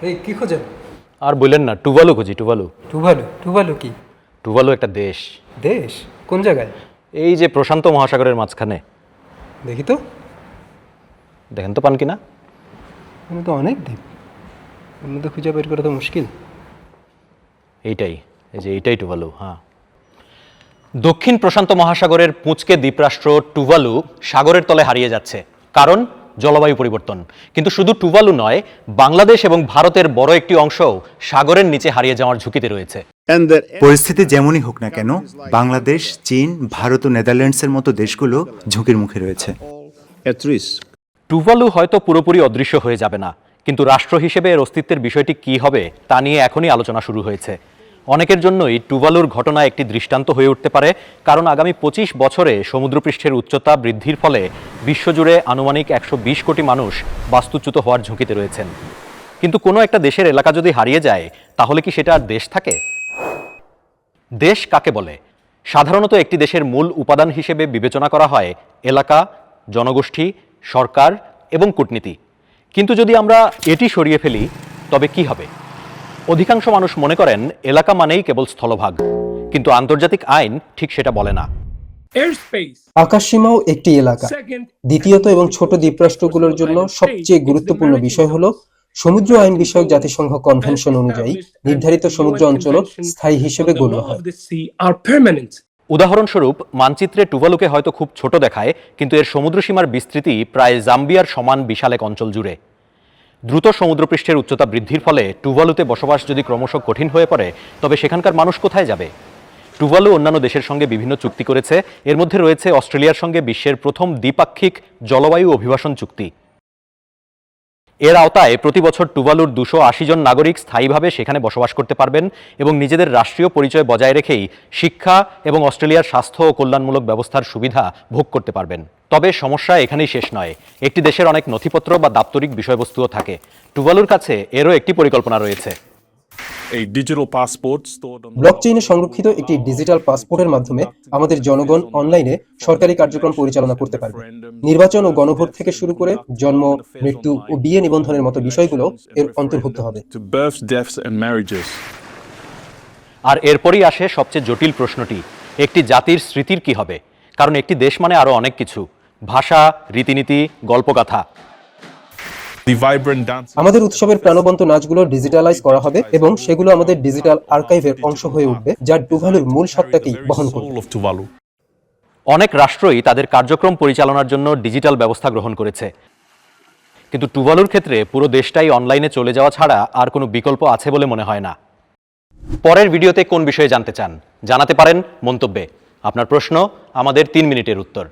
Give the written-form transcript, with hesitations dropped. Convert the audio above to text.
এই কি খোঁজেন? আর বললেন না, টুভালু খুঁজি। টুভালু। টুভালু? টুভালু কি? টুভালু একটা দেশ। দেশ? কোন জায়গায়? এই যে প্রশান্ত মহাসাগরের মাঝখানে। দেখি তো। দেখেন তো পান কিনা। এখানে তো অনেক দ্বীপ, এর মধ্যে খুঁজে বের করা তো মুশকিল। এইটাই, এই যে এইটাই টুভালু। হ্যাঁ, দক্ষিণ প্রশান্ত মহাসাগরের পুঁচকে দ্বীপরাষ্ট্র টুভালু সাগরের তলে হারিয়ে যাচ্ছে, কারণ জলবায়ু পরিবর্তন। কিন্তু শুধু টুভালু নয়, বাংলাদেশ এবং ভারতের বড় একটি অংশও সাগরের নিচে হারিয়ে যাওয়ার ঝুঁকিতে রয়েছে। পরিস্থিতি যেমনই হোক না কেন, বাংলাদেশ, চীন, ভারত ও নেদারল্যান্ডসের মতো দেশগুলো ঝুঁকির মুখে রয়েছে। টুভালু হয়তো পুরোপুরি অদৃশ্য হয়ে যাবে না, কিন্তু রাষ্ট্র হিসেবে এর অস্তিত্বের বিষয়টি কী হবে তা নিয়ে এখনই আলোচনা শুরু হয়েছে। অনেকের জন্যই টুভালুর ঘটনা একটি দৃষ্টান্ত হয়ে উঠতে পারে, কারণ আগামী 25 বছরে সমুদ্রপৃষ্ঠের উচ্চতা বৃদ্ধির ফলে বিশ্বজুড়ে আনুমানিক 120 কোটি মানুষ বাস্তুচ্যুত হওয়ার ঝুঁকিতে রয়েছেন। কিন্তু কোনো একটা দেশের এলাকা যদি হারিয়ে যায়, তাহলে কি সেটা আর দেশ থাকে? দেশ কাকে বলে? সাধারণত একটি দেশের মূল উপাদান হিসেবে বিবেচনা করা হয় এলাকা, জনগোষ্ঠী, সরকার এবং কূটনীতি। কিন্তু যদি আমরা এটি সরিয়ে ফেলি, তবে কি হবে? অধিকাংশ মানুষ মনে করেন এলাকা মানেই কেবল স্থলভাগ, কিন্তু আন্তর্জাতিক আইন ঠিক সেটা বলে না। আকাশসীমাও একটি এলাকা। দ্বিতীয়ত এবং ছোট দ্বীপরাষ্ট্রগুলোর জন্য সবচেয়ে গুরুত্বপূর্ণ বিষয় হলো সমুদ্র আইন বিষয়ক জাতিসংঘ কনভেনশন অনুযায়ী নির্ধারিত সমুদ্র অঞ্চল স্থায়ী হিসেবে গণ্য হয়। উদাহরণস্বরূপ, মানচিত্রে টুভালুকে হয়তো খুব ছোট দেখায়, কিন্তু এর সমুদ্রসীমার বিস্তৃতি প্রায় জাম্বিয়ার সমান বিশাল এক অঞ্চল জুড়ে। দ্রুত সমুদ্রপৃষ্ঠের উচ্চতা বৃদ্ধির ফলে টুভালুতে বসবাস যদি ক্রমশ কঠিন হয়ে পড়ে, তবে সেখানকার মানুষ কোথায় যাবে? টুভালু অন্যান্য দেশের সঙ্গে বিভিন্ন চুক্তি করেছে। এর মধ্যে রয়েছে অস্ট্রেলিয়ার সঙ্গে বিশ্বের প্রথম দ্বিপাক্ষিক জলবায়ু অভিবাসন চুক্তি। এর আওতায় প্রতি বছর টুভালুর 280 জন নাগরিক স্থায়ীভাবে সেখানে বসবাস করতে পারবেন এবং নিজেদের রাষ্ট্রীয় পরিচয় বজায় রেখেই শিক্ষা এবং অস্ট্রেলিয়ার স্বাস্থ্য ও কল্যাণমূলক ব্যবস্থার সুবিধা ভোগ করতে পারবেন। তবে সমস্যা এখানেই শেষ নয়। একটি দেশের অনেক নথিপত্র বা দাপ্তরিক বিষয়বস্তুও থাকে। টুভালুর কাছে এরও একটি পরিকল্পনা রয়েছে। ব্লকচেইনে সংরক্ষিত একটি ডিজিটাল পাসপোর্টের মাধ্যমে আমাদের জনগণ অনলাইনে সরকারি কার্যক্রম পরিচালনা করতে পারবে। নির্বাচন ও গণভোট থেকে শুরু করে জন্ম, মৃত্যু ও বিয়ে নিবন্ধনের মতো বিষয়গুলো এর অন্তর্ভুক্ত হবে। আর এরপরই আসে সবচেয়ে জটিল প্রশ্নটি, একটি জাতির স্মৃতির কি হবে? কারণ একটি দেশ মানে আরো অনেক কিছু, ভাষা, রীতিনীতি, গল্পগাথা। আমাদের উৎসবের প্রাণবন্ত নাচগুলো ডিজিটালাইজ করা হবে এবং সেগুলো আমাদের ডিজিটাল আর্কাইভের অংশ হয়ে উঠবে, যা টুভালুর মূল সত্তাকেই বহন করবে। অনেক রাষ্ট্রই তাদের কার্যক্রম পরিচালনার জন্য ডিজিটাল ব্যবস্থা গ্রহণ করেছে, কিন্তু টুভালুর ক্ষেত্রে পুরো দেশটাই অনলাইনে চলে যাওয়া ছাড়া আর কোনো বিকল্প আছে বলে মনে হয় না। পরের ভিডিওতে কোন বিষয়ে জানতে চান জানাতে পারেন মন্তব্যে। আপনার প্রশ্ন, আমাদের 3 মিনিটের উত্তর।